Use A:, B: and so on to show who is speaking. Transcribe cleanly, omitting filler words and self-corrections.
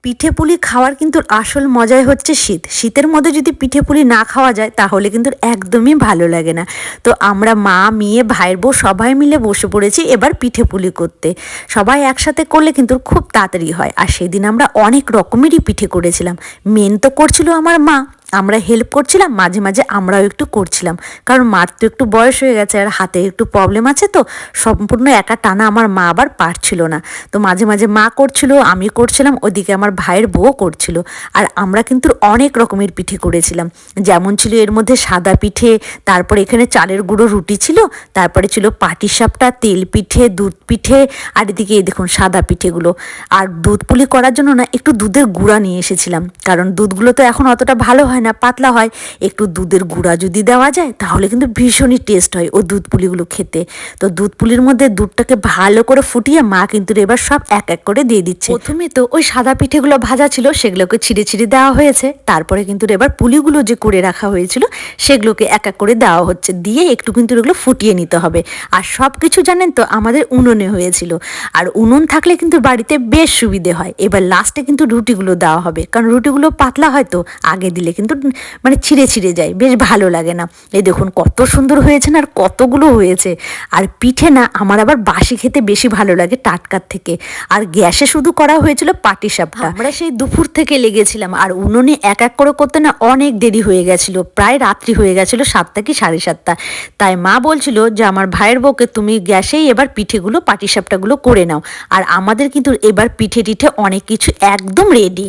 A: পিঠে পুলি খাওয়ার কিন্তু আসল মজাই হচ্ছে শীতের মধ্যে যদি পিঠে পুলি না খাওয়া যায় তাহলে কিন্তু একদমই ভালো লাগে না। তো আমরা মা মেয়ে ভাইয়ের বউ সবাই মিলে বসে পড়েছি এবার পিঠে পুলি করতে। সবাই একসাথে করলে কিন্তু খুব তাড়াতাড়ি হয়। আর সেদিন আমরা অনেক রকমেরই পিঠে করেছিলাম। মেন তো করছিল আমার মা, আমরা হেল্প করছিলাম, মাঝে মাঝে আমরাও একটু করছিলাম, কারণ মার তো একটু বয়স হয়ে গেছে আর হাতে একটু প্রবলেম আছে, তো সম্পূর্ণ একা টানা আমার মা আবার পারছিল না। তো মাঝে মাঝে মা করছিল, আমি করছিলাম, ওদিকে আমার ভাইয়ের বউ করছিল। আর আমরা কিন্তু অনেক রকমের পিঠে করেছিলাম, যেমন ছিল এর মধ্যে সাদা পিঠে, তারপরে এখানে চালের গুঁড়ো রুটি ছিল, তারপরে ছিল পাটিসাপটা, তেল পিঠে, দুধ পিঠে, আর এদিকে এই দেখুন সাদা পিঠেগুলো। আর দুধ পুলি করার জন্য না একটু দুধের গুঁড়া নিয়ে এসেছিলাম, কারণ দুধগুলো তো এখন অতটা ভালো হয় না, পাতলা হয়। একটু দুধের গুঁড়া যদি দেওয়া যায় তাহলে কিন্তু ভীষণই টেস্ট হয় ও দুধ পুলিগুলো খেতে। তো দুধ পুলির মধ্যে দুধটাকে ভালো করে ফুটিয়ে মা কিন্তু এবার সব এক এক করে দিয়ে দিচ্ছে। প্রথমে তো ওই সাদা পিঠেগুলো ভাজা ছিল সেগুলোকে ছিঁড়ে ছিঁড়ে দেওয়া হয়েছে, তারপরে কিন্তু এবার পুলিগুলো যে করে রাখা হয়েছিল সেগুলোকে এক এক করে দেওয়া হচ্ছে, দিয়ে একটু কিন্তু এগুলো ফুটিয়ে নিতে হবে। আর সব কিছু জানেন তো আমাদের উনুনে হয়েছিল, আর উনুন থাকলে কিন্তু বাড়িতে বেশ সুবিধে হয়। এবার লাস্টে কিন্তু রুটিগুলো দেওয়া হবে, কারণ রুটিগুলো পাতলা হয়, তো আগে দিলে কিন্তু মানে ছিঁড়ে ছিঁড়ে যায়, বেশ ভালো লাগে না। এই দেখুন কত সুন্দর হয়েছে না, আর কতগুলো হয়েছে। আর পিঠে না আমার আবার বাসি খেতে বেশি ভালো লাগে টাটকার থেকে। আর গ্যাসে শুধু করা হয়েছিল পাটিসাপটা। আমরা সেই দুপুর থেকে লেগেছিলাম, আর উনুনে এক এক করে করতে না অনেক দেরি হয়ে গেছিল, প্রায় রাত্রি হয়ে গেছিল, 7টা কি 7:30। তাই মা বলছিল যে আমার ভাইয়ের বউকে তুমি গ্যাসেই এবার পিঠেগুলো পাটিসাপটাগুলো করে নাও। আর আমাদের কিন্তু এবার পিঠে টিঠে অনেক কিছু একদম রেডি।